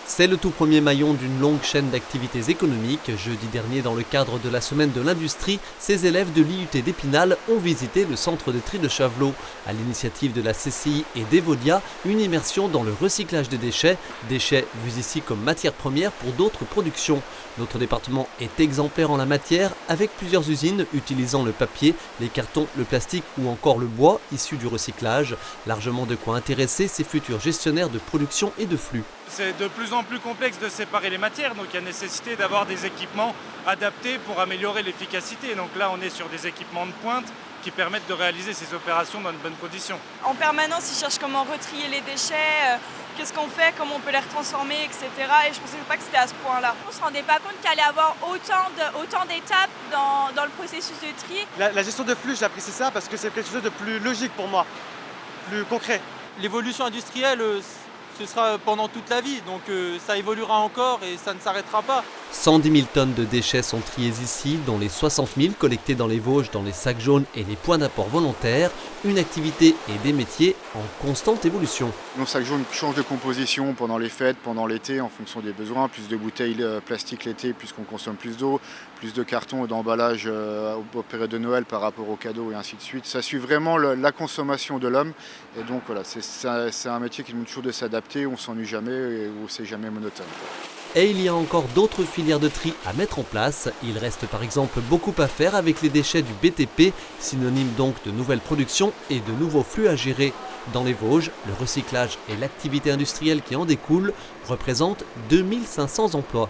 C'est le tout premier maillon d'une longue chaîne d'activités économiques. Jeudi dernier, dans le cadre de la Semaine de l'Industrie, ces élèves de l'IUT d'Épinal ont visité le centre de tri de Chavelot. À l'initiative de la CCI et d'Evodia, une immersion dans le recyclage des déchets vus ici comme matière première pour d'autres productions. Notre département est exemplaire en la matière, avec plusieurs usines utilisant le papier, les cartons, le plastique ou encore le bois issus du recyclage. Largement de quoi intéresser ces futurs gestionnaires de production et de flux. C'est de plus en plus complexe de séparer les matières, donc il y a nécessité d'avoir des équipements adaptés pour améliorer l'efficacité. Donc là, on est sur des équipements de pointe qui permettent de réaliser ces opérations dans de bonnes conditions. En permanence, ils cherchent comment retrier les déchets, qu'est-ce qu'on fait, comment on peut les retransformer, etc. Et je ne pensais pas que c'était à ce point-là. On ne se rendait pas compte qu'il allait y avoir autant d'étapes dans le processus de tri. La gestion de flux, j'apprécie ça parce que c'est quelque chose de plus logique pour moi, plus concret. L'évolution industrielle, ce sera pendant toute la vie, donc ça évoluera encore et ça ne s'arrêtera pas. 110 000 tonnes de déchets sont triées ici, dont les 60 000 collectés dans les Vosges, dans les sacs jaunes et les points d'apport volontaires. Une activité et des métiers en constante évolution. Nos sacs jaunes changent de composition pendant les fêtes, pendant l'été, en fonction des besoins. Plus de bouteilles plastiques l'été, puisqu'on consomme plus d'eau, plus de cartons et d'emballage aux périodes de Noël par rapport aux cadeaux et ainsi de suite. Ça suit vraiment la consommation de l'homme. Et donc voilà, c'est un métier qui demande toujours de s'adapter, on ne s'ennuie jamais et où c'est jamais monotone. Et il y a encore d'autres filières de tri à mettre en place. Il reste par exemple beaucoup à faire avec les déchets du BTP, synonyme donc de nouvelles productions et de nouveaux flux à gérer. Dans les Vosges, le recyclage et l'activité industrielle qui en découle représentent 2500 emplois.